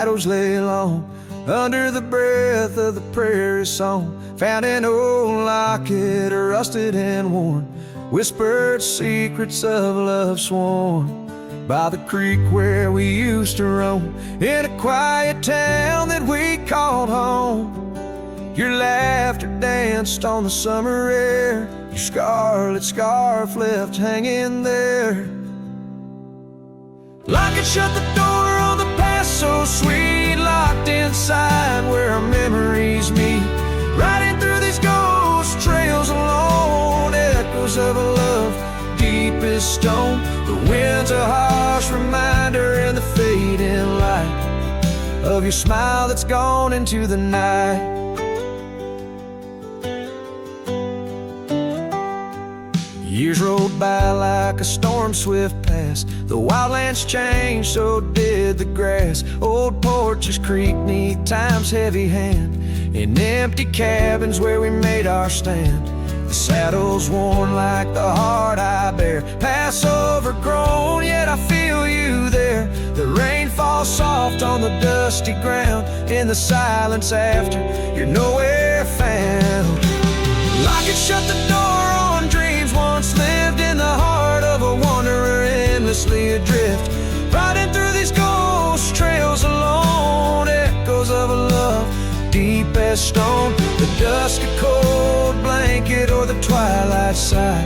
shadows lay long, under the breath of the prairie song. Found an old locket, rusted and worn, whispered secrets of love sworn. By the creek where we used to roam, in a quiet town that we called home. Your laughter danced on the summer air, your scarlet scarf left hanging there. Locket shut the door on the past so sweet, locked inside where our memories meet. Riding through these ghost trails alone, echoes of a love deep as stone. The wind's a harsh reminder in the fading light of your smile that's gone into the night. Years rolled by like a storm swift past. The wildlands changed, so did the grass. Old porches creak neath time's heavy hand, in empty cabins where we made our stand. The saddle's worn like the heart I bear, past overgrown, yet I feel you there. The rain falls soft on the dusty ground, in the silence after you're nowhere found. Locket shut the door on dreams once lived, in the heart of a wanderer endlessly adrift. Riding through these ghost trails alone, echoes of a love deep as stone. The dusk a cold blanket, or the twilight sigh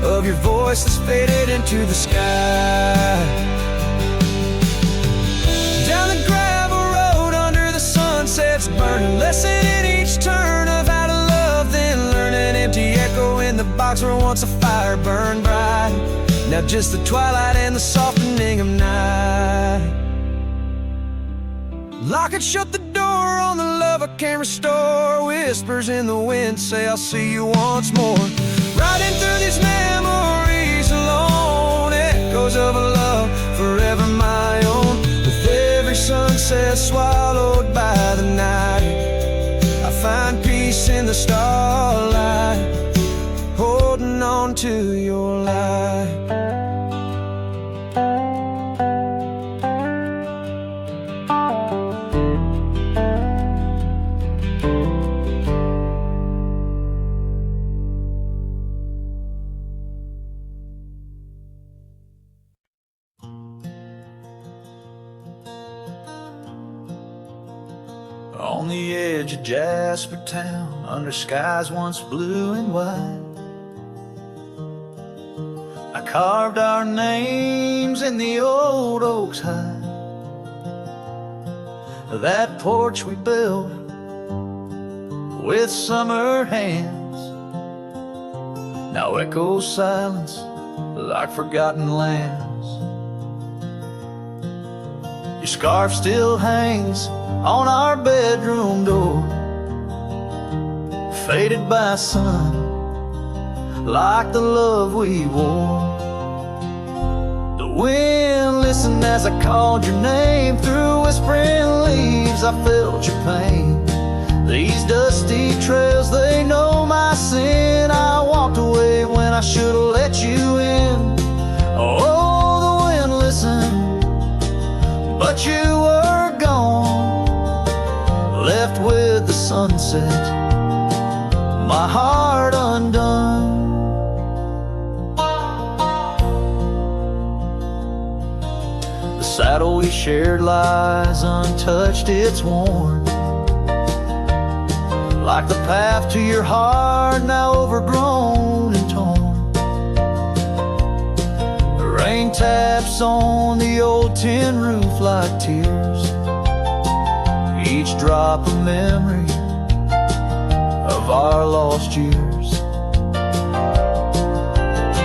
of your voice that's faded into the sky. Down the gravel road under the sunsets burning, lesson in each turn of how to love, then learn. An empty echo in the box where once a fire burned bright, now just the twilight and the softening of night. Locket shut the door on the love I can't restore, whispers in the wind say I'll see you once more. Riding through these memories alone, echoes of a love forever my own. With every sunset swallowed by the night, I find peace in the starlight, holding on to your light. On the edge of Jasper Town, under skies once blue and white, I carved our names in the old oak's hide. That porch we built with summer hands now echoes silence like forgotten lands. Your scarf still hangs on our bedroom door, faded by sun, like the love we wore. The wind listened as I called your name, through whispering leaves I felt your pain. These dusty trails, they know my sin. I walked away when I should've let you in. Oh, the wind listened, but you were gone, left with the sunset, my heart undone. The saddle we shared lies untouched, it's worn, like the path to your heart, now overgrown and torn. The rain taps on the old tin roof like tears, each drop a memory of our lost years.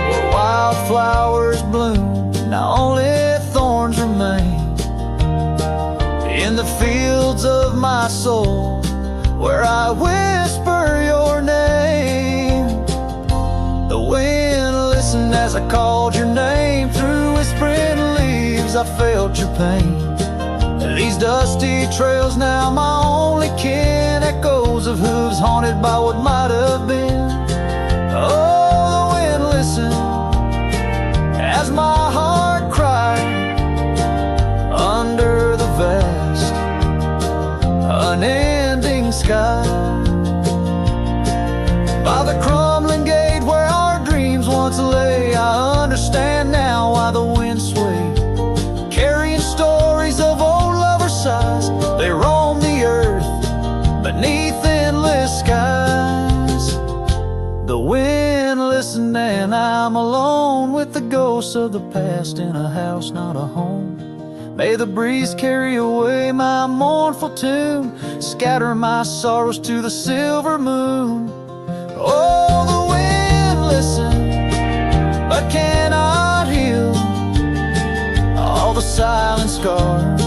Where wildflowers bloom, now only thorns remain. In the fields of my soul, where I whisper your name. The wind listened as I called your name, through whispering leaves I felt your pain. These dusty trails now my only kin, echoes of hooves haunted by what might have been. Oh, the wind listened as my heart cried under the vast I'm alone with the ghosts of the past in a house, not a home. May the breeze carry away my mournful tune, scatter my sorrows to the silver moon. Oh, the wind listens, but cannot heal all the silent scars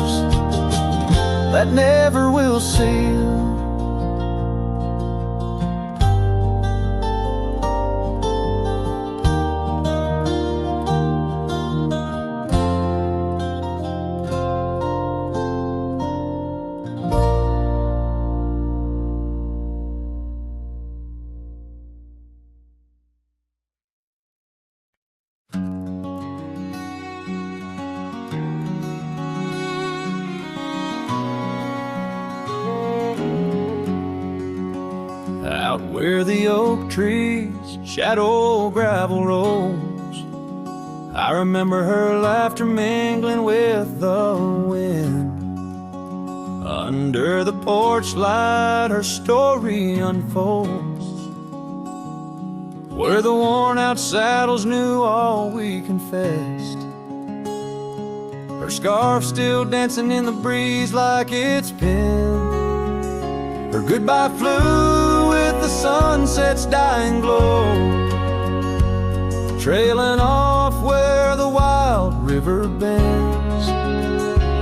that never will seal. Out where the oak trees shadow gravel rolls, I remember her laughter mingling with the wind. Under the porch light her story unfolds, where the worn out saddles knew all we confessed. Her scarf still dancing in the breeze like it's been. Her goodbye flew with the sunset's dying glow, trailing off where the wild river bends.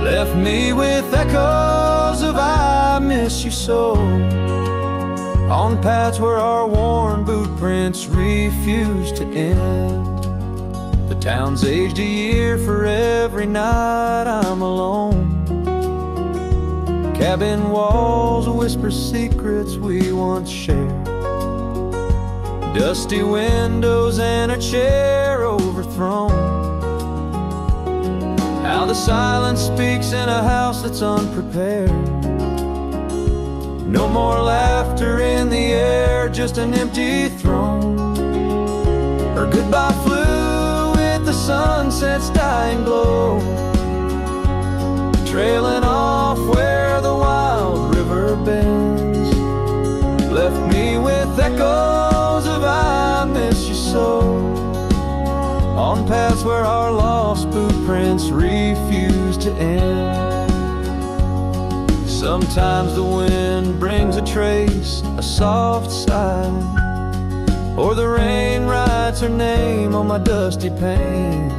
Left me with echoes of I miss you so, on paths where our worn boot prints refused to end. The town's aged a year for every night I'm alone. Cabin walls whisper secrets we once shared, dusty windows and a chair overthrown. How the silence speaks in a house that's unprepared. No more laughter in the air, just an empty throne. Her goodbye flew with the sunset's dying glow, trailing off where the wild river bends. Left me with echoes of I miss you so, on paths where our lost boot prints refuse to end. Sometimes the wind brings a trace, a soft sigh, or the rain writes her name on my dusty pane.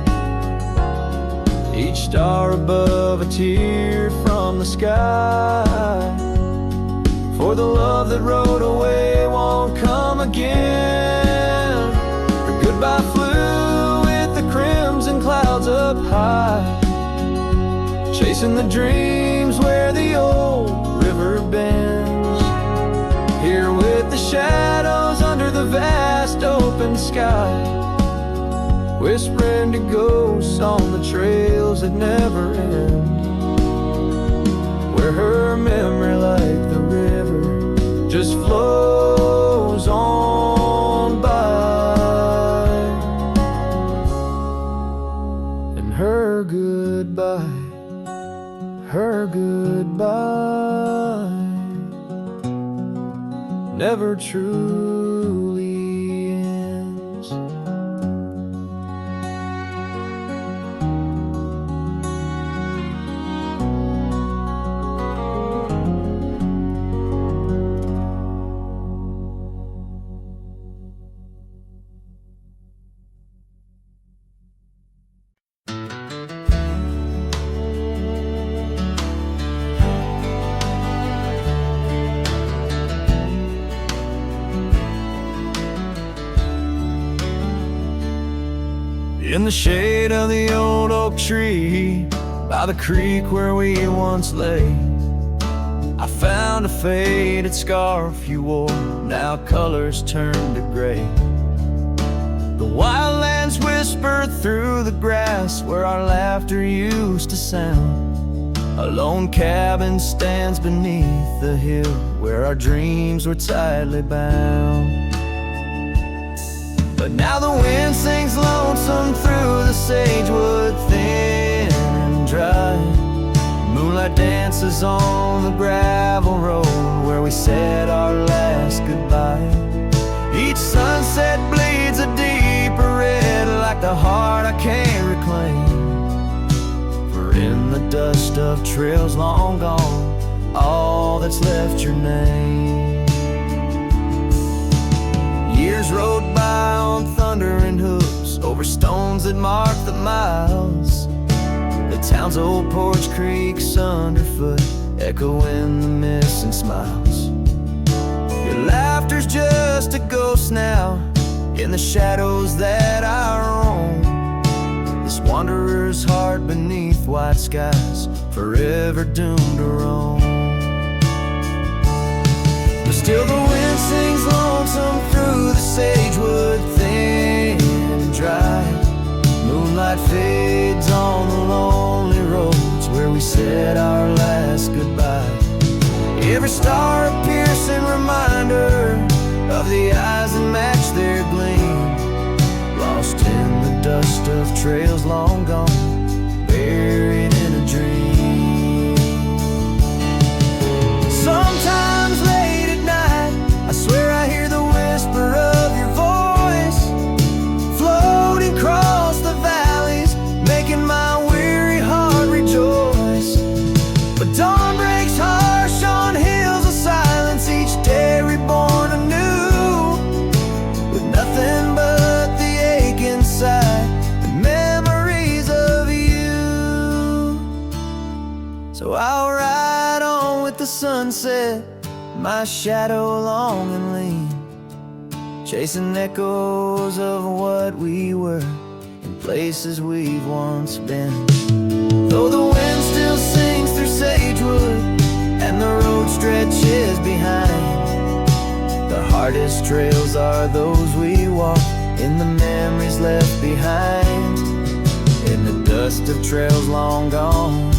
Each star above a tear from the sky, for the love that rode away won't come again. Her goodbye flew with the crimson clouds up high, chasing the dreams where the old river bends. Here with the shadows under the vast open sky, whispering to ghosts on the trails that never end, where her memory like the river just flows on by. And her goodbye never truly ends. In the shade of the old oak tree, by the creek where we once lay, I found a faded scarf you wore, now colors turned to gray. The wildlands whisper through the grass where our laughter used to sound. A lone cabin stands beneath the hill where our dreams were tightly bound. But now the wind sings lonesome through the sagewood thin and dry. Moonlight dances on the gravel road where we said our last goodbye. Each sunset bleeds a deeper red a heart I can't reclaim. For in the dust of trails long gone, all that's left your name. Years rode by on thundering hooves, over stones that mark the miles. The town's old porch creaks underfoot, echoing the missing smiles. Your laughter's just a ghost now, in the shadows that I roam. This wanderer's heart beneath white skies, forever doomed to roam. But still the wind sings lonesome through the sagewood, thin and dry. Moonlight fades on the lonely roads where we said our last goodbye. Every star a piercing reminder of the eyes that match their gleam, lost in the dust of trails long gone, buried in a dream. Sometimes late at night, I swear I hear the whisper of your voice, floating across the valleys, making my weary heart rejoice. But dawn breaks harsh on hills of silence, each day reborn anew, with nothing but the ache inside and memories of you. So I'll ride on with the sunset, my shadow long and lean, chasing echoes of what we were in places we've once been. Though the wind still sings through sagewood and the road stretches behind, the hardest trails are those we walk in the memories left behind. In the dust of trails long gone,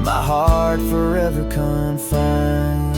my heart forever confined.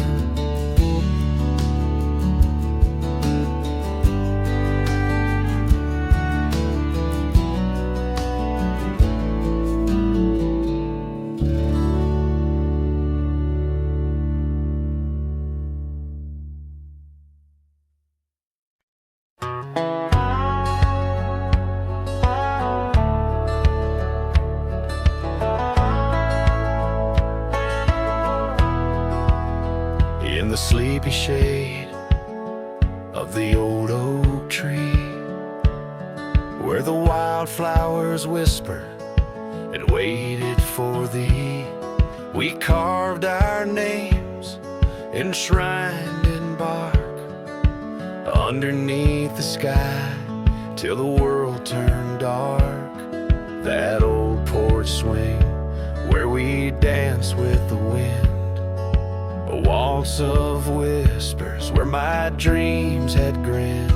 In the sleepy shade of the old oak tree, where the wildflowers whispered and waited for thee, we carved our names enshrined in bark underneath the sky till the world turned dark. That old porch swing where we dance with the wind, a waltz of whispers where my dreams had grinned.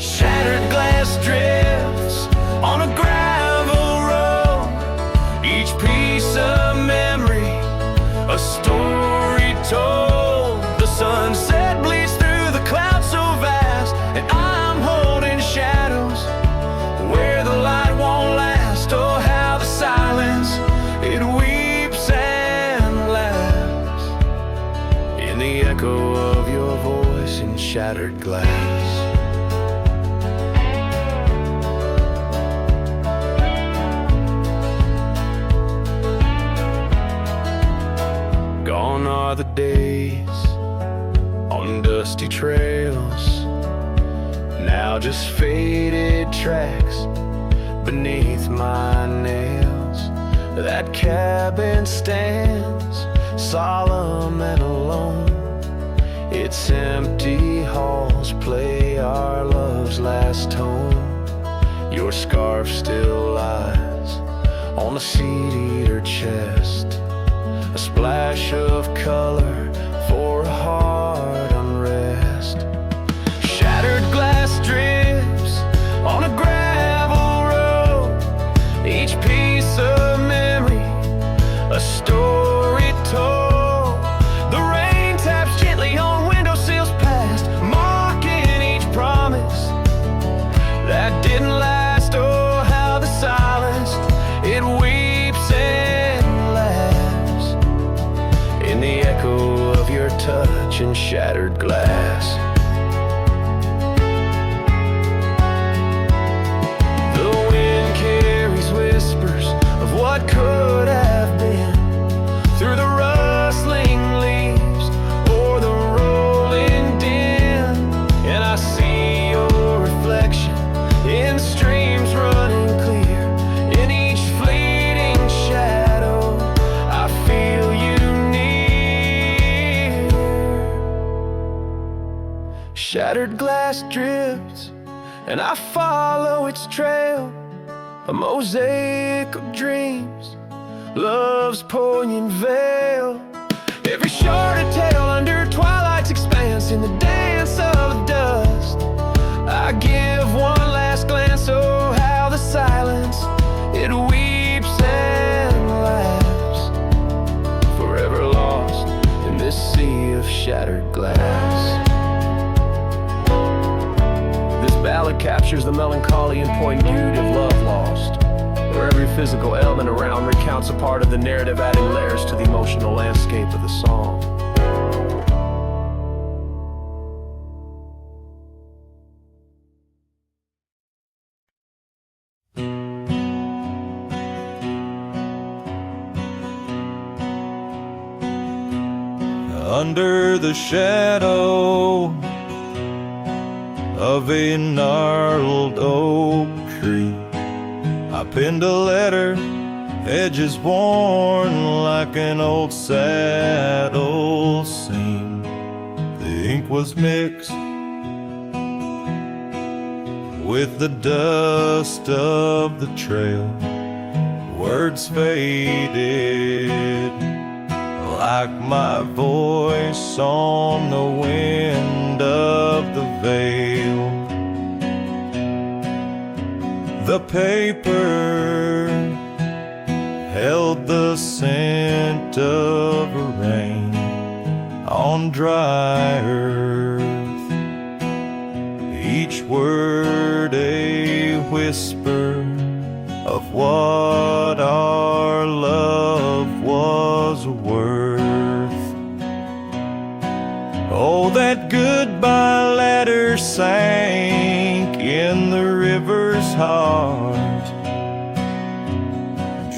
Shattered glass drifts on a gravel road, each piece of memory, a story told. The sunset bleeds through the clouds so vast, and I'm holding shadows where the light won't last. Oh, how the silence, it weeps and laughs in the echo of your voice in shattered glass. Gone are the days on dusty trails, now just faded tracks beneath my nails. That cabin stands solemn and alone, its empty halls play our love's last tone. Your scarf still lies on the seed-eater chest, a splash of color for a heart unrest. Shattered glass drips on a gravel road, each piece of memory, a story told. The rain taps gently on windowsills past, marking each promise that didn't last. Oh, how the silence, it weeps and in the echo of your touch and shattered glass. The shattered glass drifts, and I follow its trail, a mosaic of dreams, love's poignant veil. Every shard a tale under twilight's expanse, in the dance of dust I give one last glance. Oh, how the silence, it weeps and laughs, forever lost in this sea of shattered glass. This ballad captures the melancholy and poignant beauty of love lost, where every physical element around recounts a part of the narrative, adding layers to the emotional landscape of the song. Under the shadow of a gnarled oak tree, I penned a letter, edges worn like an old saddle seam. The ink was mixed with the dust of the trail. Words faded like my voice on the wind of the veil. The paper held the scent of rain on dry earth, each word a whisper of what our love was worth. Oh, that goodbye letter sank in the river's heart,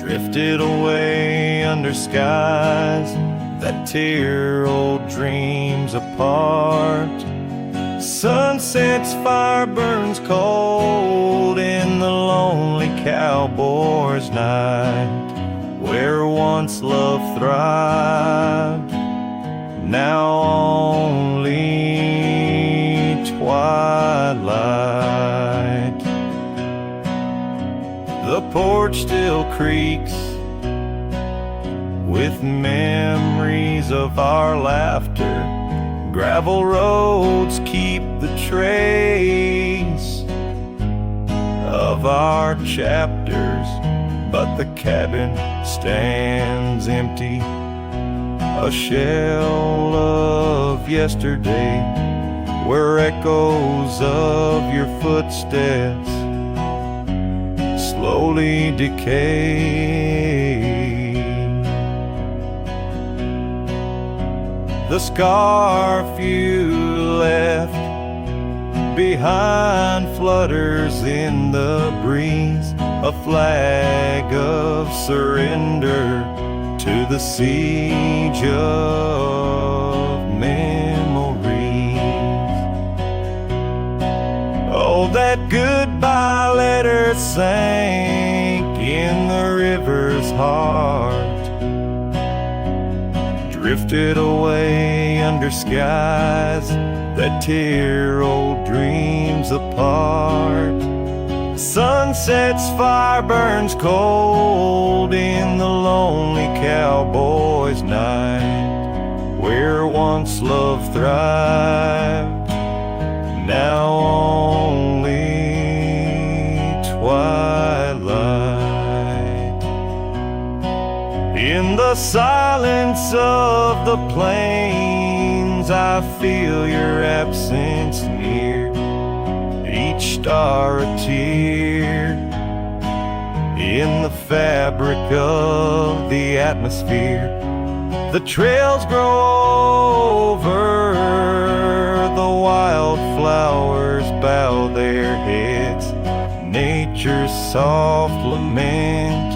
drifted away under skies that tear old dreams apart. Sunset's fire burns cold in the lonely cowboy's night, where once love thrived, now only twilight. The porch still creaks with memories of our laughter. Gravel roads keep the trace of our chapters, but the cabin stands empty, a shell of yesterday, where echoes of your footsteps slowly decay. The scarf you left behind flutters in the breeze, a flag of surrender to the siege of memories. Oh, that goodbye letter sank in the river's heart, drifted away under skies that tear old dreams apart. Sunset's fire burns cold in the lonely cowboy's night, where once love thrived, now only twilight. In the silence of the plains, I feel your absence near, each star a tear in the fabric of the atmosphere. The trails grow over, the wildflowers bow their heads, nature's soft lament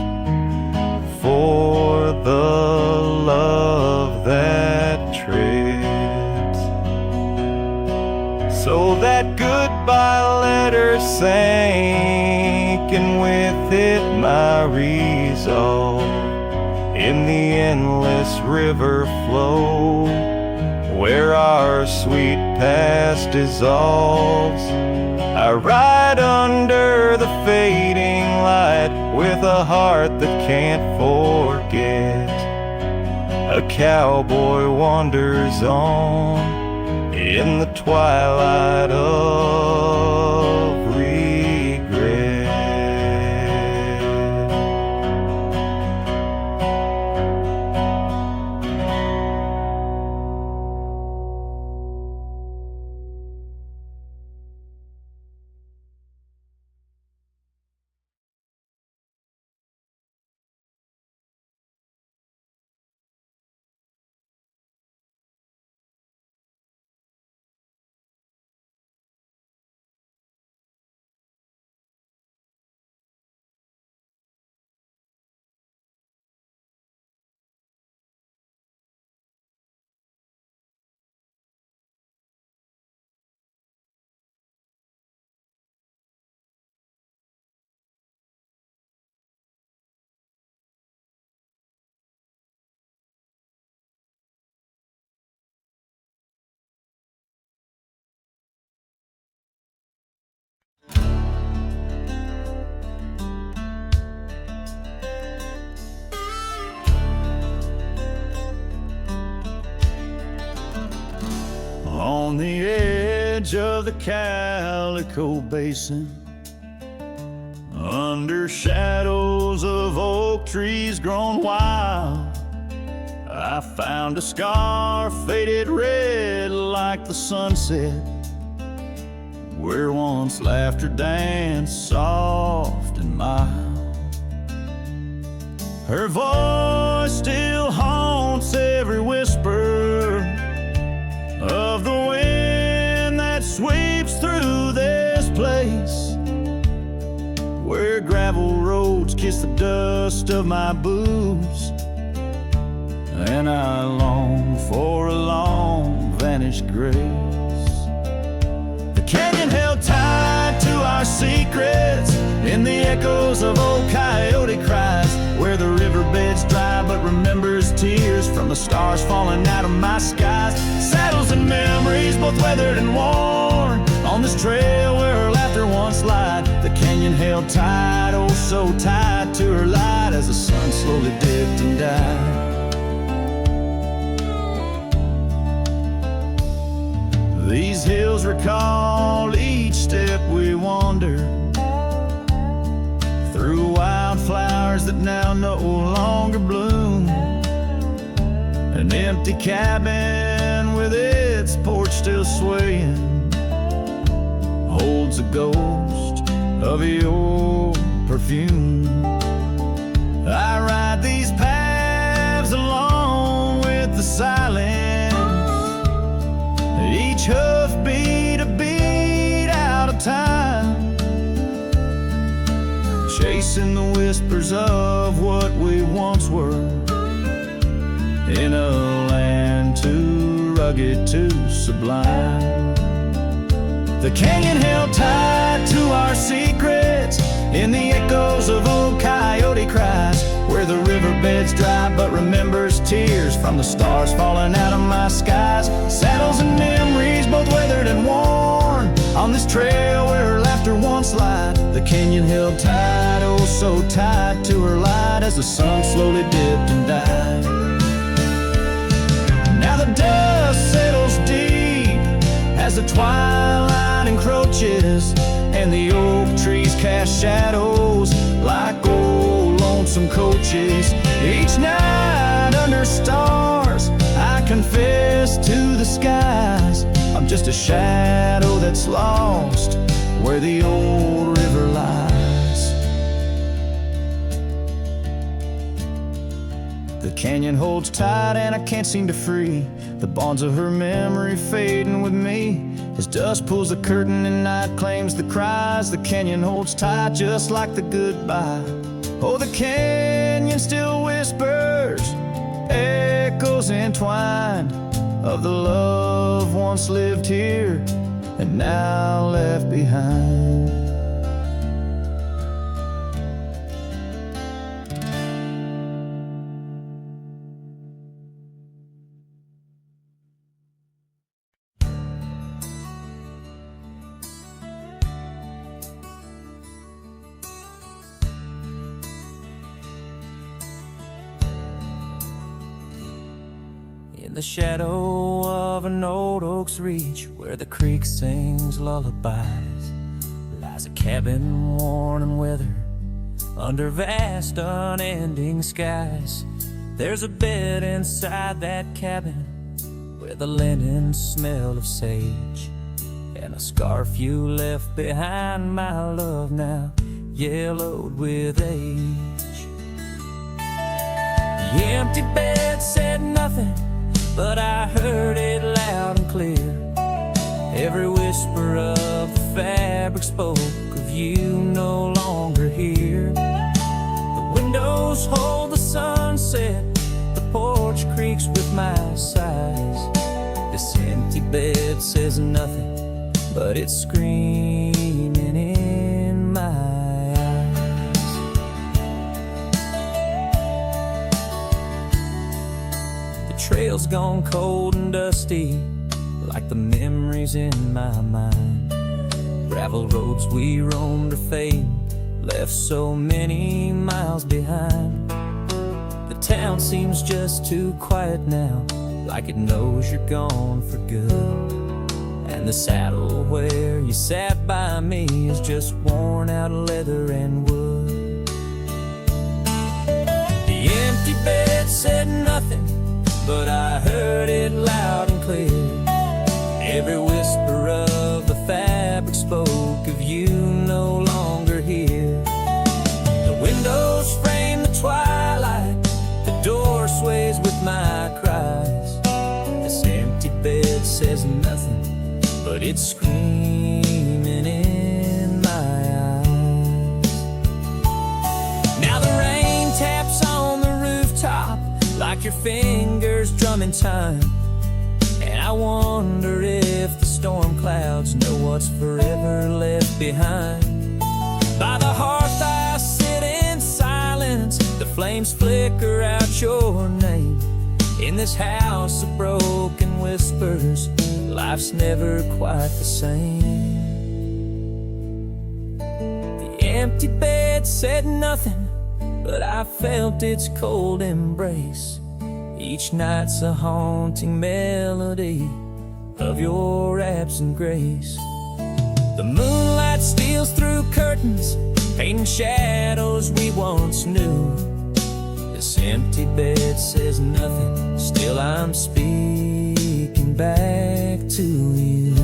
for the love that treads. So that goodbye letter sank, and with it my resolve in the endless river flow, where our sweet past dissolves. I ride under the fading light with a heart that can't forget. A cowboy wanders on in the twilight of regret. On the edge of the Calico Basin, under shadows of oak trees grown wild, I found a scar faded red like the sunset, where once laughter danced soft and mild. Her voice still haunts every whisper of the wind that sweeps through this place, where gravel roads kiss the dust of my boots, and I long for a long vanished grace. The canyon held tight to our secrets in the echoes of old coyote cries, where the riverbed's dry but remembers tears from the stars falling out of my skies. Saddles and memories, both weathered and worn, on this trail where her laughter once lied. The canyon held tight, oh so tight to her light, as the sun slowly dipped and died. These hills recall each step we wandered, through wildflowers that now no longer bloom. An empty cabin with its porch still swaying holds a ghost of your perfume. I ride these paths along with the silence, each hoofbeat a beat out of time, chasing the whispers of what we once were, in a land too rugged, too sublime. The canyon held tight to our secrets in the echoes of old coyote cries, where the riverbed's dry but remembers tears from the stars falling out of my skies. Saddles and memories, both weathered and worn, on this trail where her laughter once lied. The canyon held tight, oh so tight to her light, as the sun slowly dipped and died. Now the dust settles deep as the twilight encroaches, and the oak trees cast shadows like old lonesome coaches. Each night under stars I confess to the skies, I'm just a shadow that's lost where the old river lies. The canyon holds tight and I can't seem to free the bonds of her memory fading with me. As dusk pulls the curtain and night claims the cries, the canyon holds tight just like the goodbye. Oh, the canyon still whispers, echoes entwined, of the love once lived here and now left behind. In the shadow of an old oak's reach, where the creek sings lullabies, lies a cabin worn and weathered under vast unending skies. There's a bed inside that cabin where the linen smell of sage, and a scarf you left behind, my love, now yellowed with age. The empty bed said nothing, but I heard it loud and clear. Every whisper of the fabric spoke of you no longer here. The windows hold the sunset, the porch creaks with my sighs. This empty bed says nothing, but it's screaming in my eyes. The trail's gone cold and dusty, like the memories in my mind. Gravel roads we roamed are fading, left so many miles behind. The town seems just too quiet now, like it knows you're gone for good. And the saddle where you sat by me is just worn out leather and wood. The empty bed said nothing, but I heard it loud and clear. Every whisper of the fabric spoke of you no longer here. The windows frame the twilight, the door sways with my cries. This empty bed says nothing, but it's screaming in my eyes. Now the rain taps on the rooftop like your fingers drumming time, and I wonder if the storm clouds know what's forever left behind. By the hearth I sit in silence, the flames flicker out your name. In this house of broken whispers, life's never quite the same. The empty bed said nothing, but I felt its cold embrace. Each night's a haunting melody of your absent grace. The moonlight steals through curtains, painting shadows we once knew. This empty bed says nothing, still I'm speaking back to you.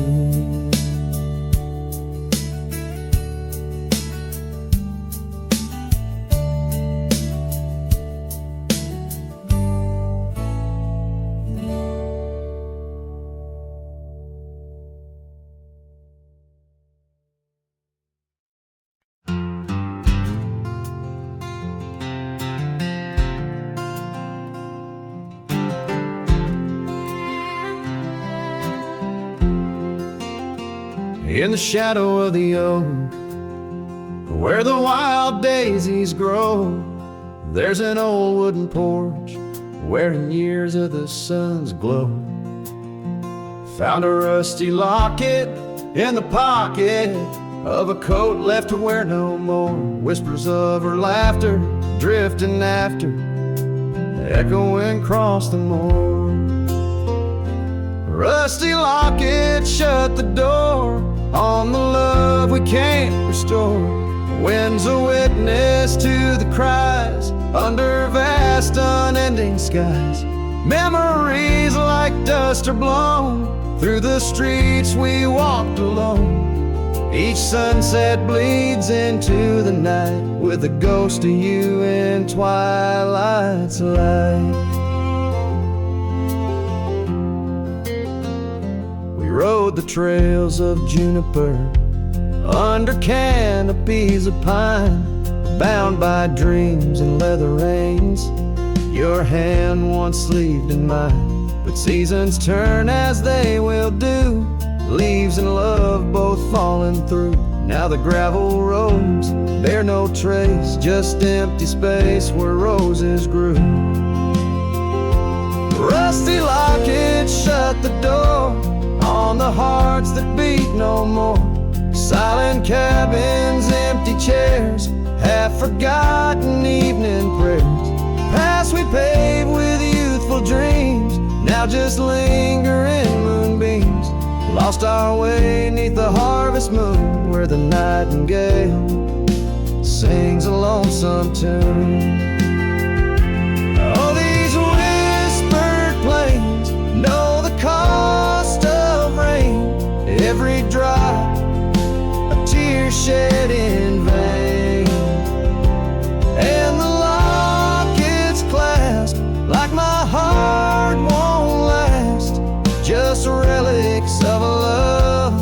In the shadow of the oak, where the wild daisies grow, there's an old wooden porch wearing years of the sun's glow. Found a rusty locket in the pocket of a coat left to wear no more. Whispers of her laughter drifting after, echoing across the moor. Rusty locket shut the door on the love we can't restore. Wind's a witness to the cries under vast unending skies. Memories like dust are blown through the streets we walked alone. Each sunset bleeds into the night with a ghost of you in twilight's light. We rode the trails of juniper under canopies of pine, bound by dreams and leather reins your hand once sleeved in mine. But seasons turn as they will do, leaves and love both falling through. Now the gravel roads bear no trace, just empty space where roses grew. Rusty locket shut the door on the hearts that beat no more. Silent cabins, empty chairs, half-forgotten evening prayers. Paths we paved with youthful dreams, now now just lingering moonbeams, lost our way 'neath the harvest moon, where the nightingale sings a lonesome tune. Oh, these whispered plains know the cost of rain, every drop a tear shed in vain, and the locket's clasp like my heart won't last, just relics of a love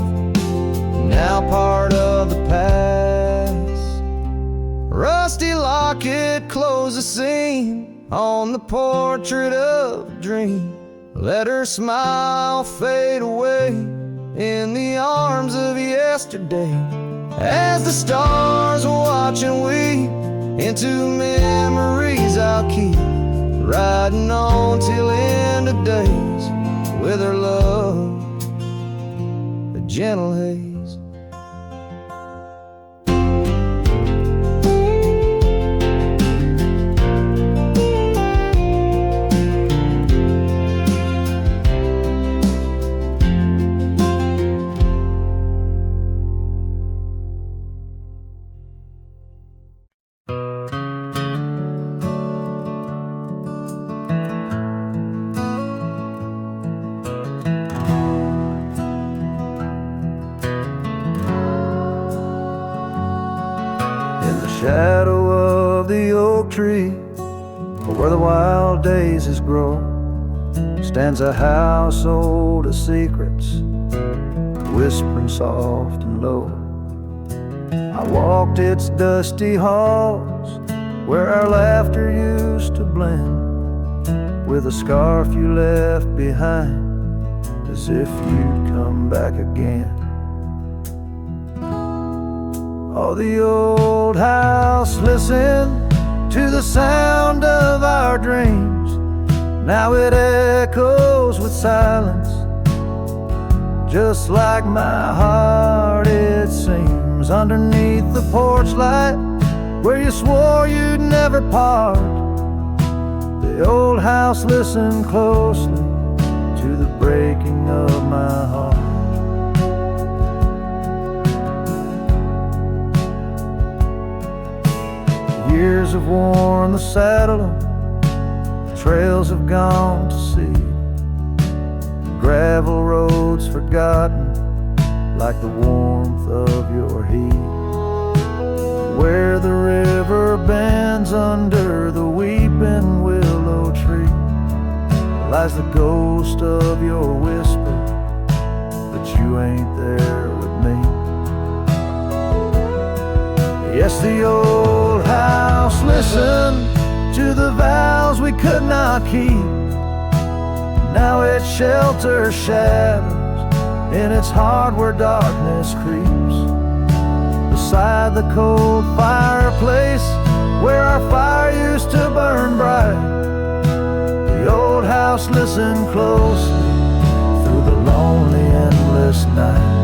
now part of the past. Rusty locket, close the seam on the portrait of a dream. Let her smile fade away in the arms of yesterday, as the stars watch and weep into memories I'll keep, riding on till end of days with her love, a gentle haze. Shadow of the oak tree, where the wild daisies grow, stands a house old of secrets, whispering soft and low. I walked its dusty halls, where our laughter used to blend with a scarf you left behind, as if you'd come back again. Oh, the old house listened to the sound of our dreams. Now it echoes with silence, just like my heart it seems. Underneath the porch light, where you swore you'd never part, the old house listened closely to the breaking of my heart. Years have worn the saddle, trails have gone to seed, gravel roads forgotten like the warmth of your heat. Where the river bends under the weeping willow tree lies the ghost of your whisper, but you ain't there with me. Yes, the old house listened to the vows we could not keep. Now it shelters shadows in its heart where darkness creeps. Beside the cold fireplace where our fire used to burn bright, the old house listened closely through the lonely endless night.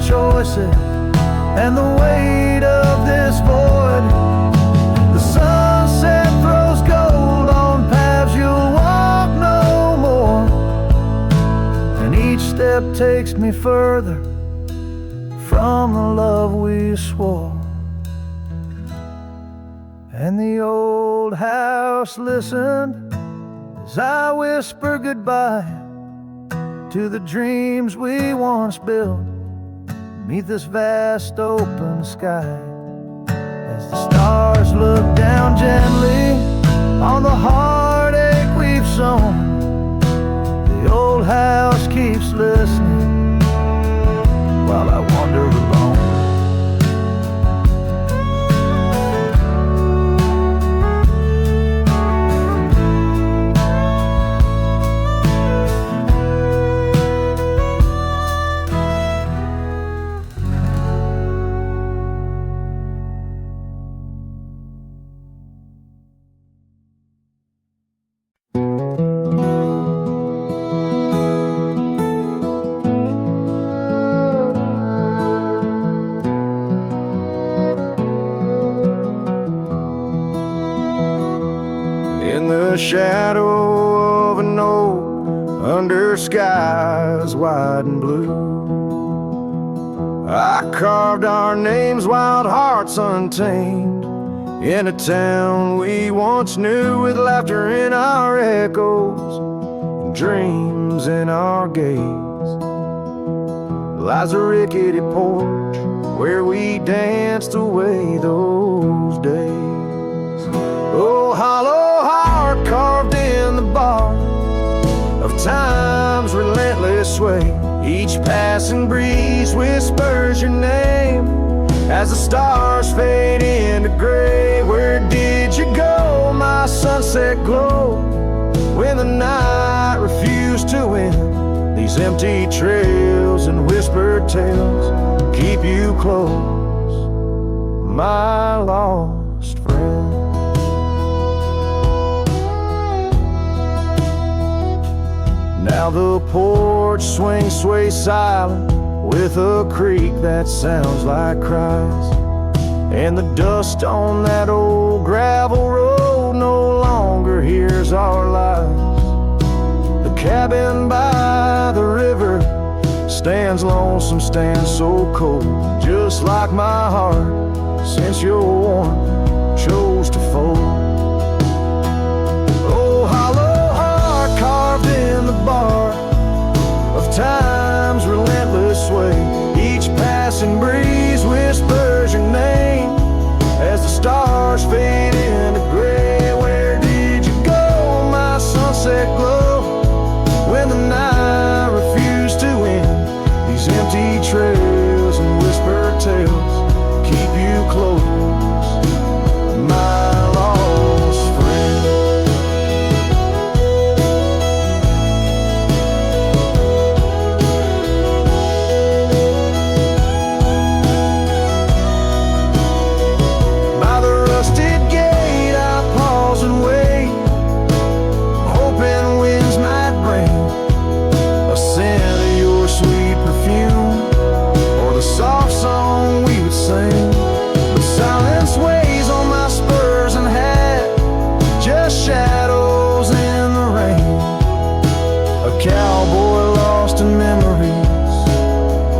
Choices and the weight of this void. The sunset throws gold on paths you'll walk no more, and each step takes me further from the love we swore. And the old house listened as I whisper goodbye to the dreams we once built beneath this vast open sky. As the stars look down gently on the heartache we've sown, the old house keeps listening while I wander alone. shadow of an oak, under skies wide and blue. I carved our names, wild hearts untamed, in a town we once knew, with laughter in our echoes and dreams in our gaze. Lies a rickety porch where we danced away those days. Oh, hollow heart carved in the bark of time's relentless sway. Each passing breeze whispers your name as the stars fade into gray. Where did you go, my sunset glow, when the night refused to end? These empty trails and whispered tales keep you close, my lost friend. Now the porch swings, sway silent, with a creak that sounds like cries, and the dust on that old gravel road no longer hears our lies. The cabin by the river stands lonesome, stands so cold, just like my heart, since your warmth chose to fold. Oh, hollow heart carved in the bark of time's relentless sway. Each passing breeze whispers your name as the stars fade into gray. Where did you go, my sunset glow, when the night refused to end? These empty trails and whispered tales keep you close, my lost friend. By the rusted gate I pause and wait, hoping winds might bring a scent of your sweet perfume, or the soft song we would sing. But silence weighs on my spurs and hat, just shadows in the rain. A cowboy lost in memories,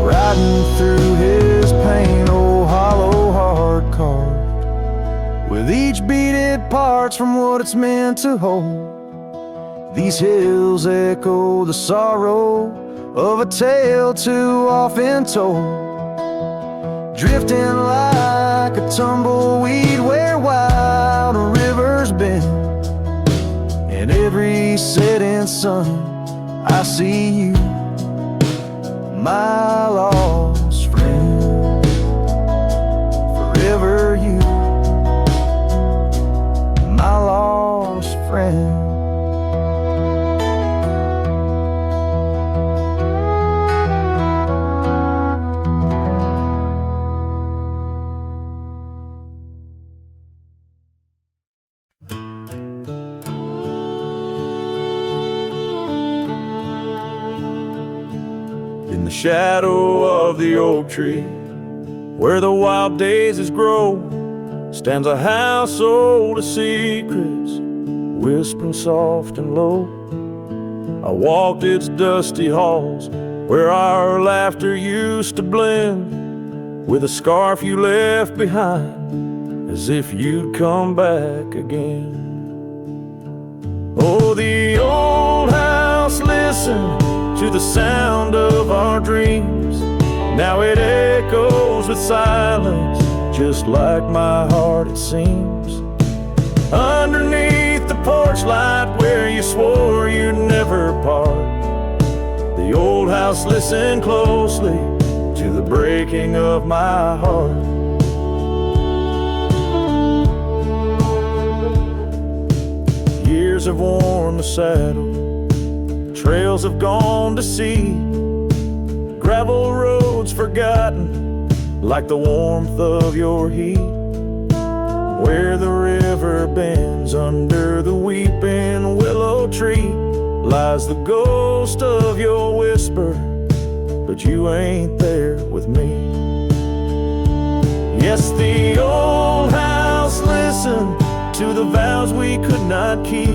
riding through his pain. Oh, hollow heart carved with each beat it parts from what it's meant to hold. These hills echo the sorrow of a tale too often told, drifting like a tumbleweed where wild rivers bend. In every setting sun I see you, my lost friend. Forever you, my lost friend. In the shadow of the oak tree, where the wild daisies grow, stands a house old of secrets, whispering soft and low. I walked its dusty halls, where our laughter used to blend with a scarf you left behind, as if you'd come back again. Oh, the old house listened to the sound of our dreams. Now it echoes with silence, just like my heart it seems. Underneath the porch light where you swore you'd never part, the old house listened closely to the breaking of my heart. Years have worn the saddle, trails have gone to seed, gravel roads forgotten like the warmth of your heat. Where the river bends under the weeping willow tree lies the ghost of your whisper, but you ain't there with me. Yes, the old house listened to the vows we could not keep.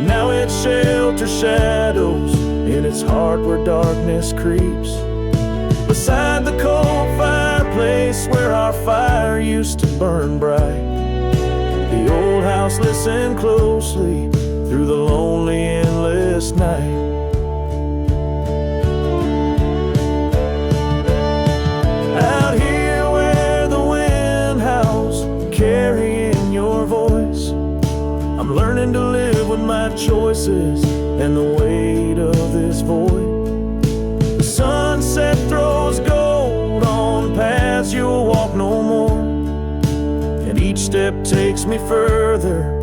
Now it shelters shadows in its heart where darkness creeps. Beside the cold fireplace where our fire used to burn bright, the old house listened closely through the lonely, endless night. Out here where the wind howls, carrying your voice, I'm learning to live with my choices and the weight of this void. The sunset throws gold on paths you'll walk no more, and each step takes me further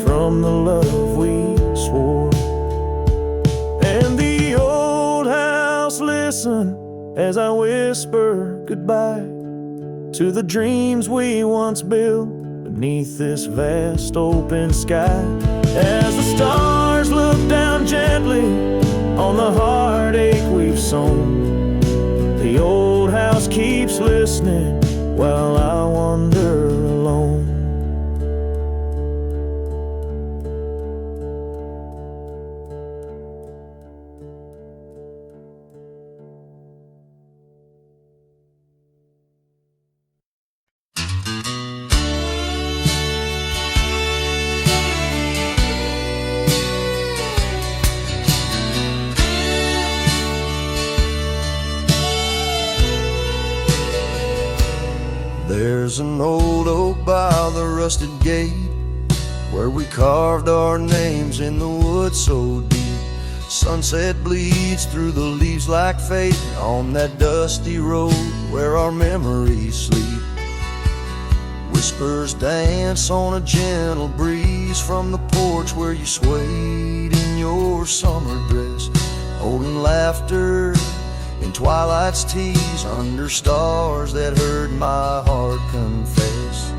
from the love we swore. And the old house listen as I whisper goodbye to the dreams we once built beneath this vast open sky. As the stars look down gently on the heartache we've sown, the old house keeps listening while I wander alone. There's an old oak by the rusted gate where we carved our names in the wood so deep. Sunset bleeds through the leaves like fate on that dusty road where our memories sleep. Whispers dance on a gentle breeze from the porch where you swayed in your summer dress, holding laughter in twilight's tease under stars that heard my heart confess.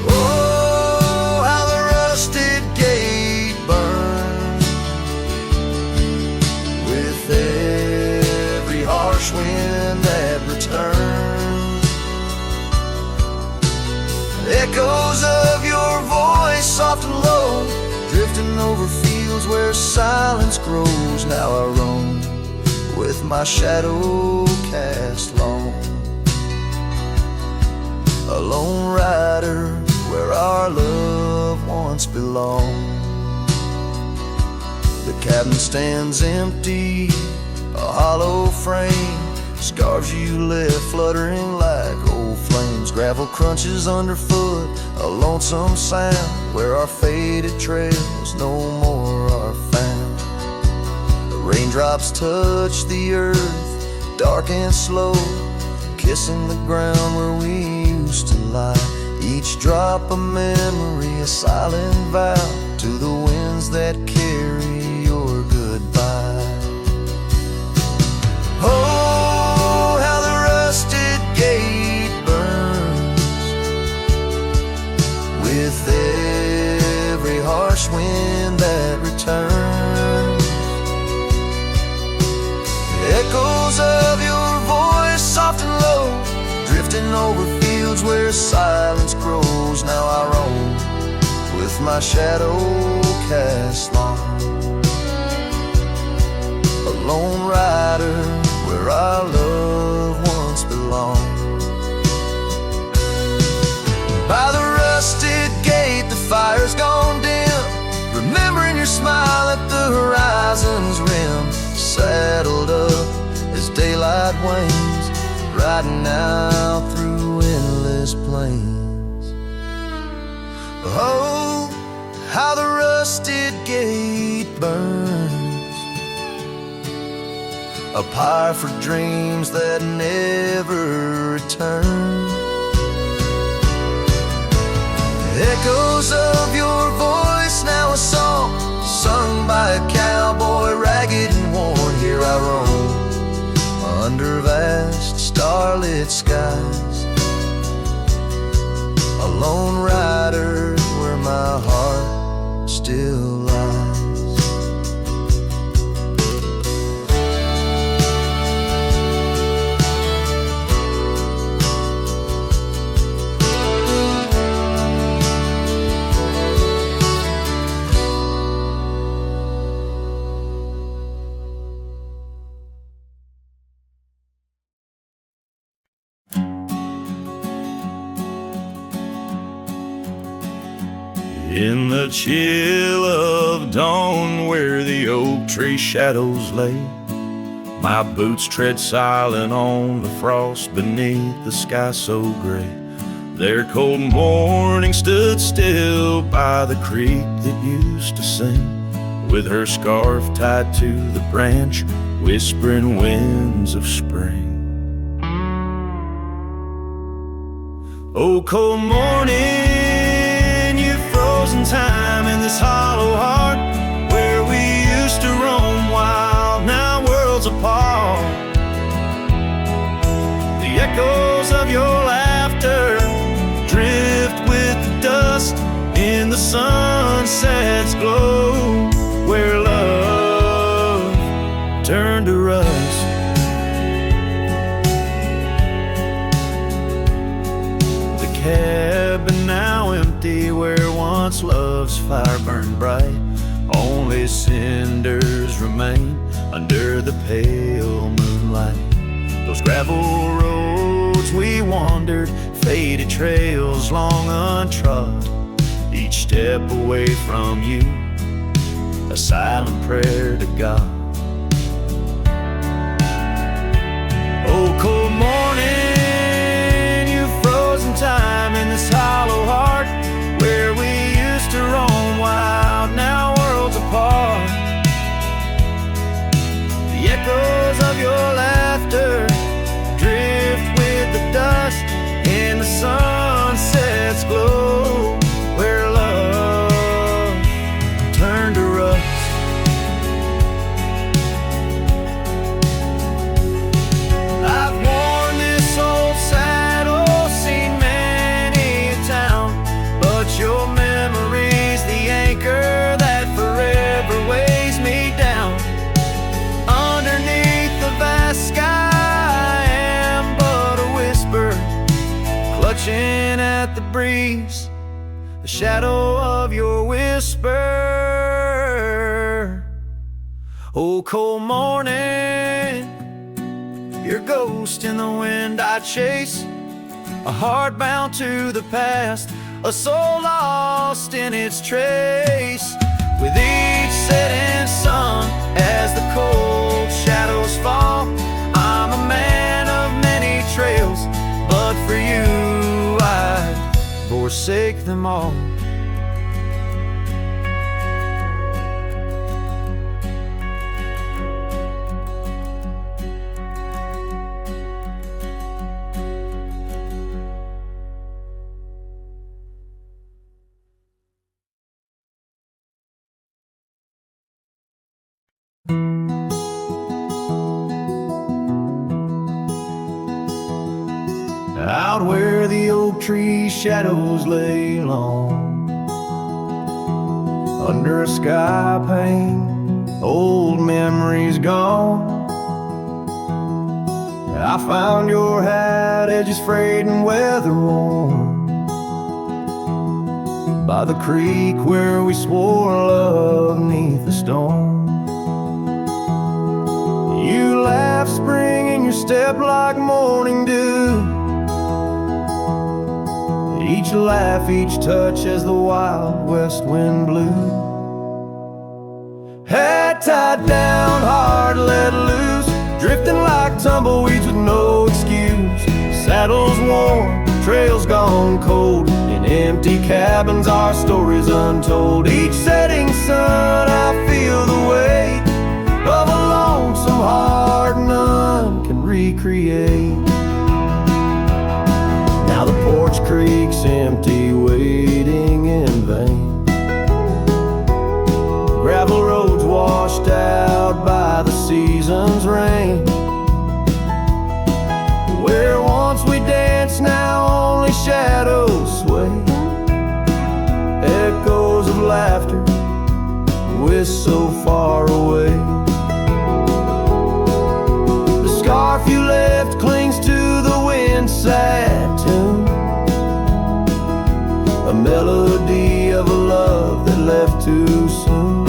Oh, how the rusted gate burned with every harsh wind that returned. Echoes of your voice, soft and low, drifting over fields where silence grows. Now I roam with my shadow cast long, a lone rider where our love once belonged. The cabin stands empty, a hollow frame, scarves you left fluttering like old flames. Gravel crunches underfoot, a lonesome sound where our faded trails no more are found. Raindrops touch the earth, dark and slow, kissing the ground where we used to lie. Each drop a memory, a silent vow to the winds that carry your goodbye. Oh, how the rusted gate burns with every harsh wind that returns. Echoes of your voice, soft and low, drifting over fields where silence grows. Now I roam with my shadow cast long, a lone rider where our love once belonged. By the rusted gate, the fire's gone dim, remembering your smile at the horizon's rim. Saddled up as daylight wanes, riding out through endless plains. Oh, how the rusted gate burns, a pyre for dreams that never return. Echoes of your voice, now a song sung by a cowboy, ragged and worn. Here I roam under vast starlit skies, a lone rider where my heart still lies. In the chill of dawn where the oak tree shadows lay, my boots tread silent on the frost beneath the sky so gray. Their cold morning stood still by the creek that used to sing, with her scarf tied to the branch, whispering winds of spring. Oh, cold morning, you've frozen time in this hollow heart, where we used to roam wild, now worlds apart. The echoes of your laughter drift with the dust in the sunset's glow, where love turned to rust. The cabin now empty where once love's fire burned bright, only cinders remain under the pale moonlight. Those gravel roads we wandered, faded trails long untrod, each step away from you, a silent prayer to God. Oh, cold morning, you've frozen time in this hollow heart, where we used to roam wild, now worlds apart. The echoes of your laughter drift with the dust in the sunset's glow, where love turned to rust. I've worn this old saddle, seen many a town, but your memory's the anchor that forever weighs me down. Underneath the vast sky I am but a whisper, clutching at the breeze, the shadow of your whisper. Oh, cold morning, your ghost in the wind I chase, a heart bound to the past, a soul lost in its trace. With each setting sun, as the cold shadows fall, I'm a man of many trails, but for you I'd forsake them all. Out where the oak tree shadows lay long, under a sky pane, old memories gone. I found your hat, edges frayed and weather worn, by the creek where we swore love neath the storm. You laughed spring in your step like morning dew, each laugh, each touch as the wild west wind blew. Head tied down, heart let loose, drifting like tumbleweeds with no excuse. Saddles worn, trails gone cold, in empty cabins our stories untold. Each setting sun I feel the weight of a lonesome heart none can recreate. Now the porch creek's empty, waiting in vain. Gravel roads washed out by the season's rain. Where once we danced, now only shadows sway. Echoes of laughter whisk so far away. The scarf you left clings to the wind, sad tune, a melody of a love that left too soon.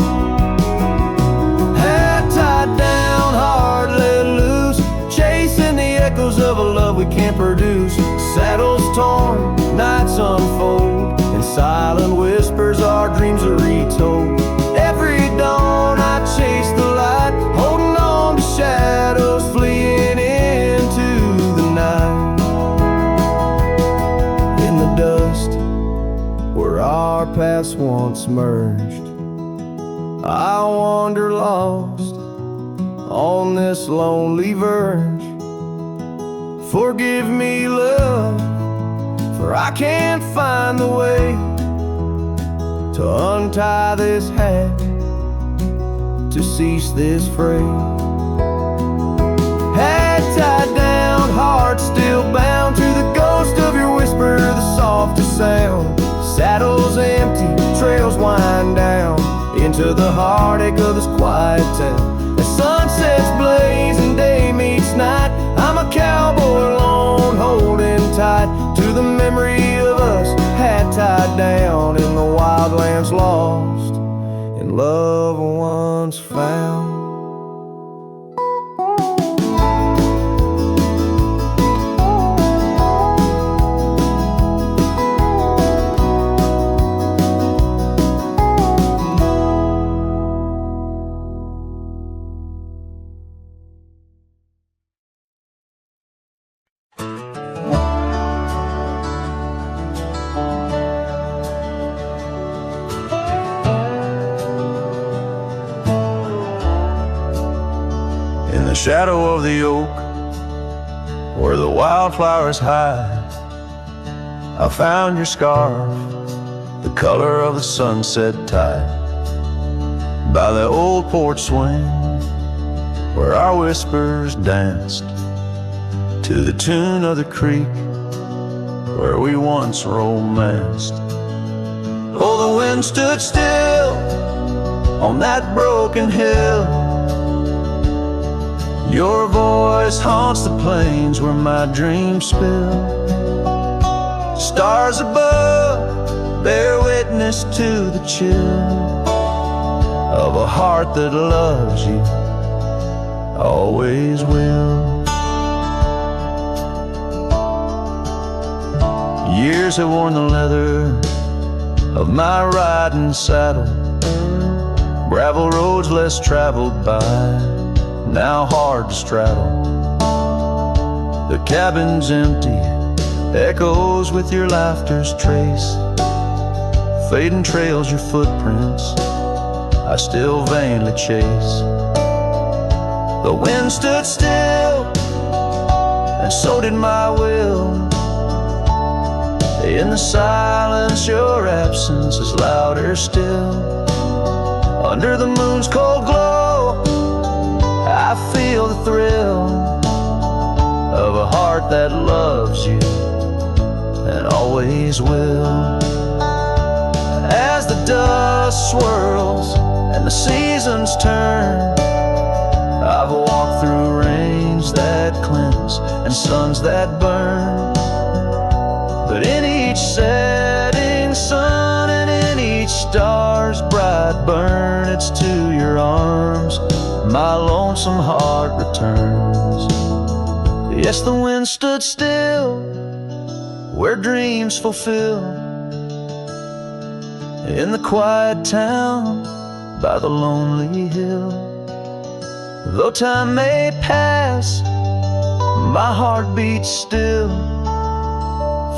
Hat tied down, heart let loose, chasing the echoes of a love we can't produce. Saddles torn, nights unfold, and silent whispers are once merged. I wander lost on this lonely verge. Forgive me, love, for I can't find the way to untie this hat, to cease this fray. Hat tied down, heart still bound to the ghost of your whisper, the softest sound. Saddles empty, trails wind down into the heartache of this quiet town. As sunsets blaze and day meets night, I'm a cowboy alone, holding tight to the memory of us, hat tied down in the wildlands, lost in love once found. Shadow of the oak, where the wildflowers hide, I found your scarf, the color of the sunset tide, by the old porch swing, where our whispers danced, to the tune of the creek, where we once romanced. Oh, the wind stood still on that broken hill. Your voice haunts the plains where my dreams spill. Stars above bear witness to the chill of a heart that loves you, always will. Years have worn the leather of my riding saddle, gravel roads less traveled by, now hard to straddle. The cabin's empty, echoes with your laughter's trace, fading trails your footprints I still vainly chase. The wind stood still, and so did my will. In the silence your absence is louder still. Under the moon's cold glow I feel the thrill of a heart that loves you and always will. As the dust swirls and the seasons turn, I've walked through rains that cleanse and suns that burn, but in each setting sun and in each star's bright burn, it's to your arms my lonesome heart returns. Yes, the wind stood still where dreams fulfill, in the quiet town by the lonely hill. Though time may pass, my heart beats still,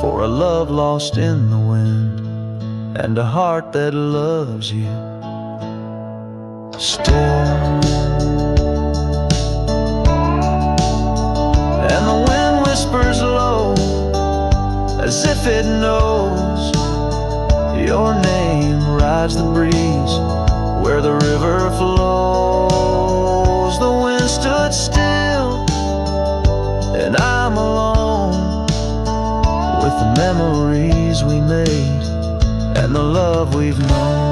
for a love lost in the wind and a heart that loves you still. And the wind whispers low, as if it knows your name rides the breeze where the river flows. The wind stood still, and I'm alone with the memories we made and the love we've known.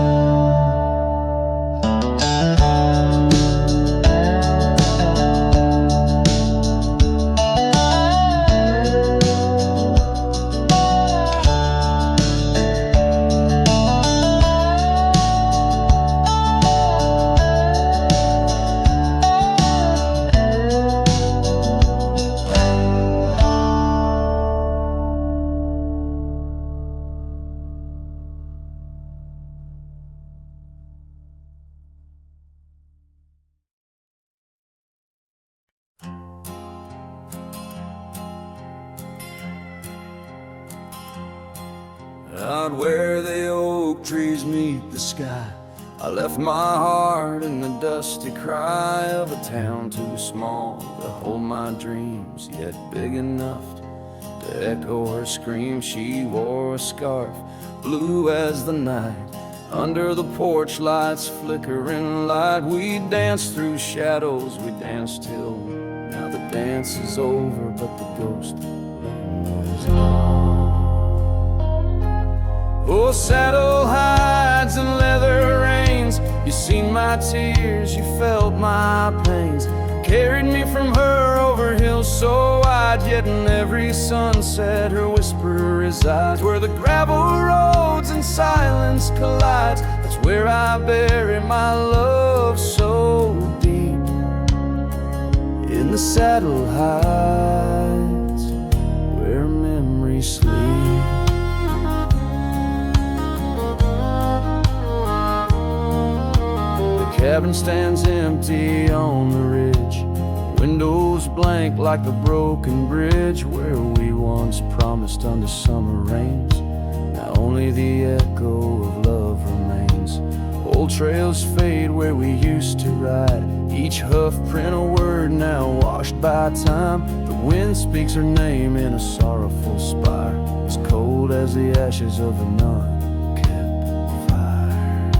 Out where the oak trees meet the sky, I left my heart in the dusty cry of a town too small to hold my dreams, yet big enough to echo her scream. She wore a scarf, blue as the night, under the porch lights flickering light. We danced through shadows, we danced till now the dance is over, but the ghost lingers on. Oh, saddle hides and leather reins, you seen my tears, you felt my pains, carried me from her over hills so wide, yet in every sunset her whisper resides. Where the gravel roads and silence collides, that's where I bury my love so deep. In the saddle hides where memories sleep. The cabin stands empty on the ridge, windows blank like the broken bridge where we once promised under summer rains. Now only the echo of love remains. Old trails fade where we used to ride, each hoof print a word now washed by time. The wind speaks her name in a sorrowful spire, as cold as the ashes of a non-kept fire.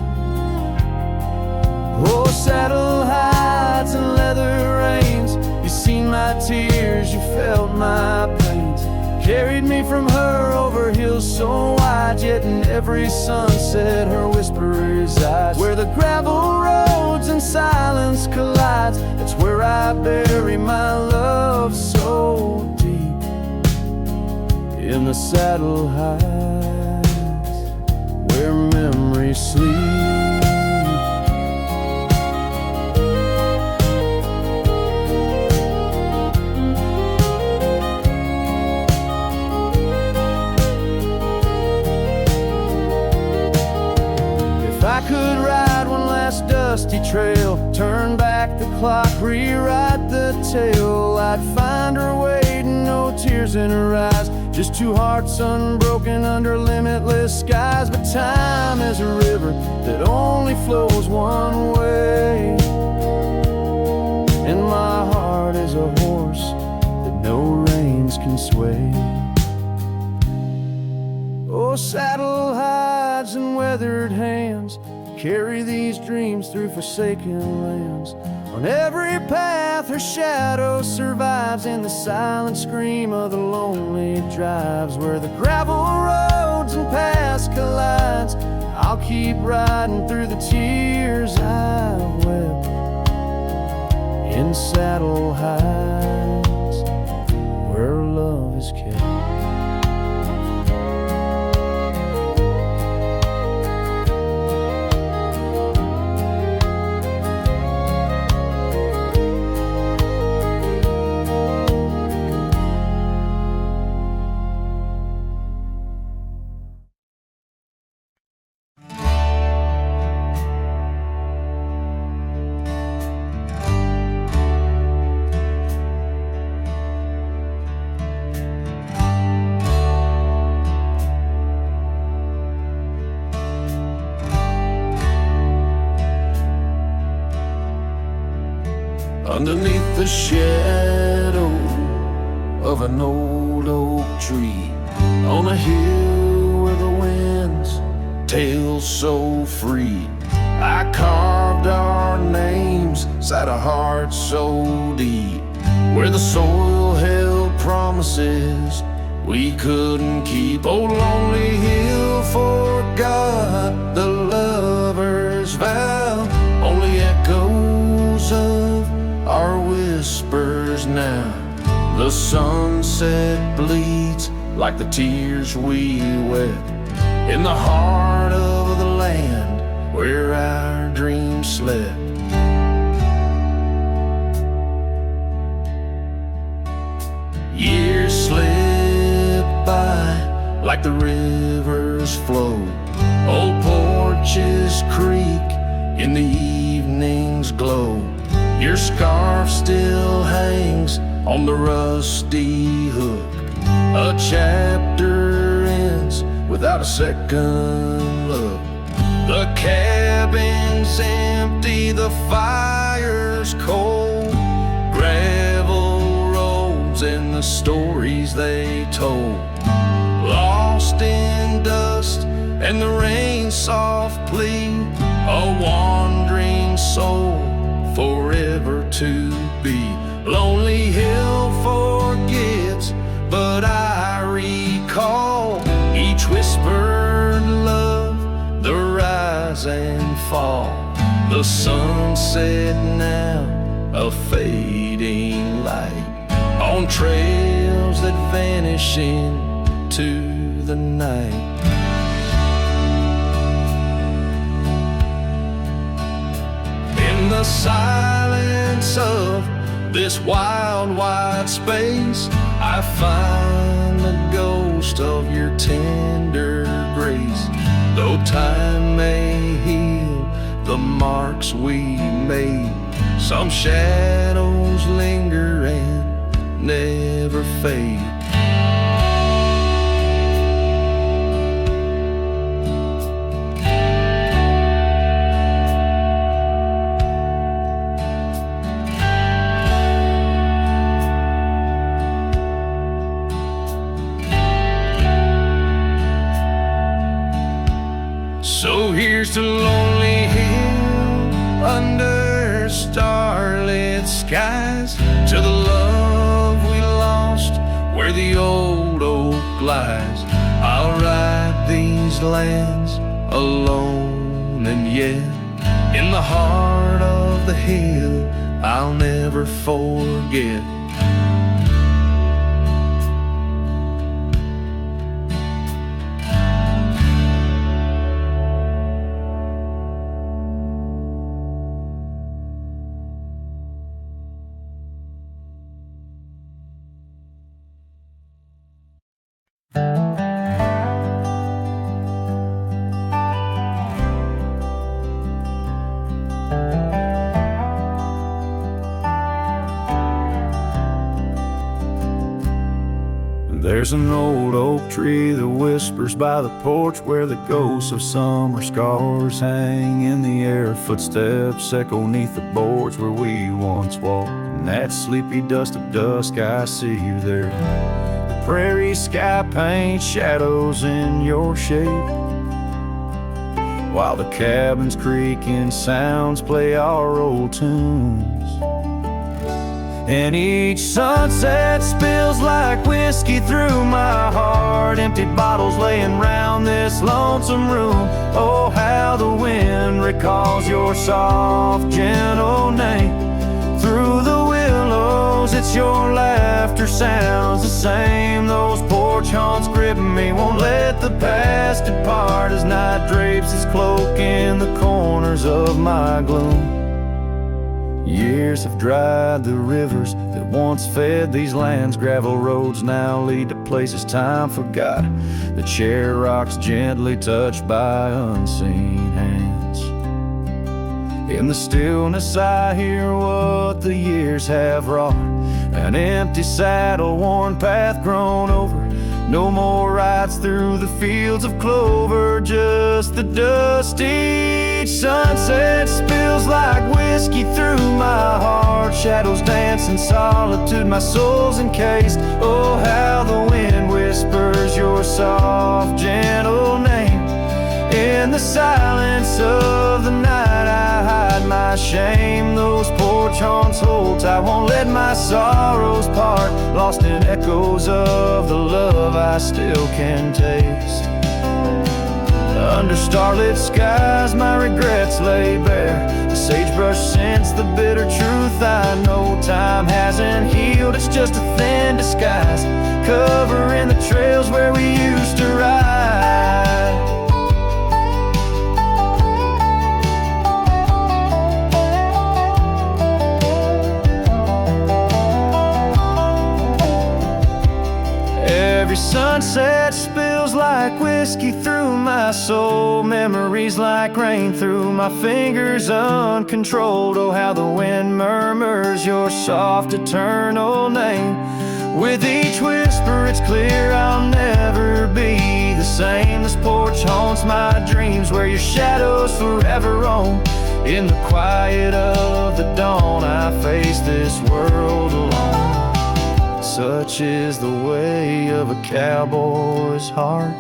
Oh, saddle hides and leather reins, you seen my tears, you felt my pains, carried me from her over hills so wide, yet in every sunset her whisper resides. Where the gravel roads and silence collides, that's where I bury my love so deep. In the saddle hides where memories sleep. I could ride one last dusty trail, turn back the clock, rewrite the tale, I'd find her waiting, no tears in her eyes, just two hearts unbroken under limitless skies. But time is a river that only flows one way, and my heart is a horse that no reins can sway. Oh, saddle hides and weathered hands, carry these dreams through forsaken lands. On every path her shadow survives, in the silent scream of the lonely drives. Where the gravel roads and paths collides, I'll keep riding through the tears I've wept. In saddle hides where love is kept. Underneath the shadow of an old oak tree, on a hill where the winds tail so free, I carved our names, sat a heart so deep, where the soil held promises we couldn't keep. Oh, lonely hill forgot the lover's vow, only echoes of our whispers now. The sunset bleeds like the tears we wept, in the heart of the land where our dreams slept. Years slip by like the river's flow, old porches creak in the evening's glow. Your scarf still hangs on the rusty hook, a chapter ends with without a second look. The cabin's empty, the fire's cold, gravel roads and the stories they told, lost in dust and the rain's soft plea, a wandering soul forever to be. Lonely Hill forgets, but I recall each whispered love, the rise and fall, the sunset now, a fading light on trails that vanish into the night. In the silence of this wild, wide space, I find the ghost of your tender grace. Though time may heal the marks we made, some shadows linger and never fade. So here's to Lonely Hill under starlit skies, to the love we lost where the old oak lies. I'll ride these lands alone, and yet in the heart of the hill I'll never forget. There's an old oak tree that whispers by the porch, where the ghosts of summer scars hang in the air. Footsteps echo neath the boards where we once walked. In that sleepy dust of dusk, I see you there. The prairie sky paints shadows in your shape, while the cabin's creaking sounds play our old tunes. And each sunset spills like whiskey through my heart, empty bottles laying round this lonesome room. Oh, how the wind recalls your soft, gentle name. Through the willows, it's your laughter sounds the same. Those porch haunts grip me, won't let the past depart, as night drapes its cloak in the corners of my gloom. Years have dried the rivers that once fed these lands. Gravel roads now lead to places time forgot. The chair rocks gently touched by unseen hands. In the stillness I hear what the years have wrought. An empty saddle, worn path grown over. No more rides through the fields of clover, just the dusty. Each sunset spills like whiskey through my heart. Shadows dance in solitude, my soul's encased. Oh, how the wind whispers your soft, gentle name. In the silence of the night I hide my shame. Those porch haunts hold tight, won't let my sorrows part. Lost in echoes of the love I still can taste. Under starlit skies my regrets lay bare. The sagebrush scents the bitter truth I know. Time hasn't healed, it's just a thin disguise, covering the trails where we used to ride. Every sunset spills like whiskey through my soul. Memories like rain through my fingers uncontrolled. Oh, how the wind murmurs your soft eternal name. With each whisper it's clear I'll never be the same. This porch haunts my dreams, where your shadows forever roam. In the quiet of the dawn I face this world alone. Such is the way of a cowboy's heart,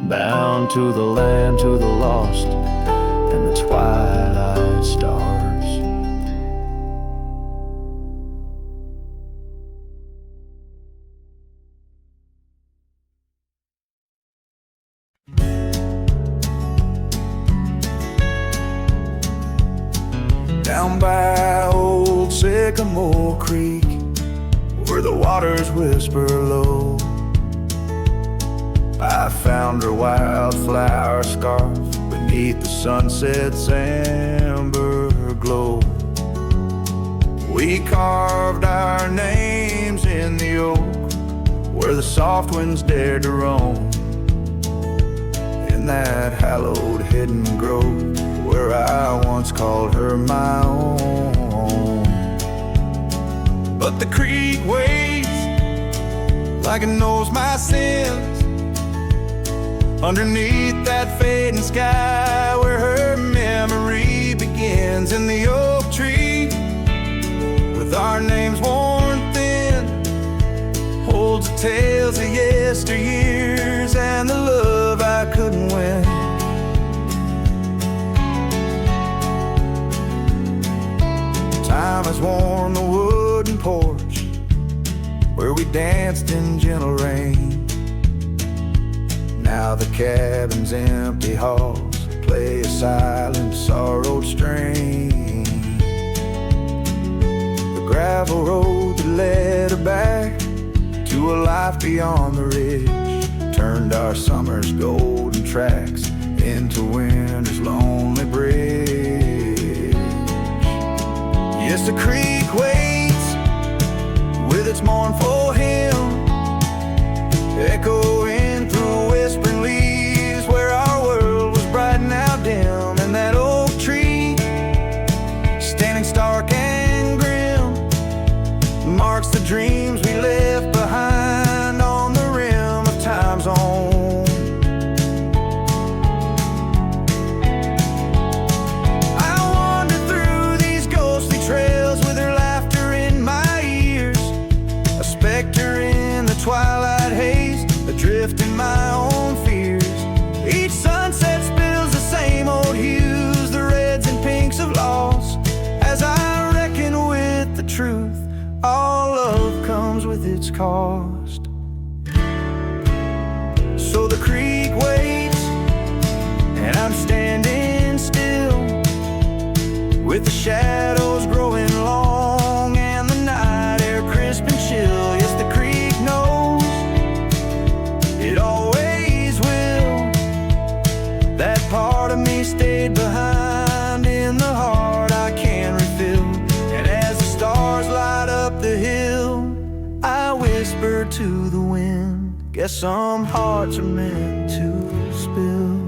bound to the land, to the lost, and the twilight stars. Down by old Sycamore Creek, where the waters whisper low, I found her wildflower scarf beneath the sunset's amber glow. We carved our names in the oak, where the soft winds dared to roam. In that hallowed hidden grove, where I once called her my own. But the creek waits like it knows my sins, underneath that fading sky, where her memory begins. In the oak tree, with our names worn thin, holds the tales of yesteryears and the love I couldn't win. Time has worn the wooden porch, where we danced in gentle rain. Now the cabin's empty halls play a silent, sorrowed strain. The gravel road that led her back to a life beyond the ridge turned our summer's golden tracks into winter's lonely bridge. Yes, the creek waits with its mournful hymn, echoing through whispering leaves, where our world was bright and now dim. And that oak tree, standing stark and grim, marks the dreams we left behind on the rim of time's own. Twilight haze, adrift in my own fears. Each sunset spills the same old hues, the reds and pinks of loss. As I reckon with the truth, all love comes with its cost. So the creek waits, and I'm standing still, with the shadows growing long and the night air crisp and chill. Yes, the creek knows, it always will. That part of me stayed behind in the heart I can refill. And as the stars light up the hill, I whisper to the wind, guess some hearts are meant to spill.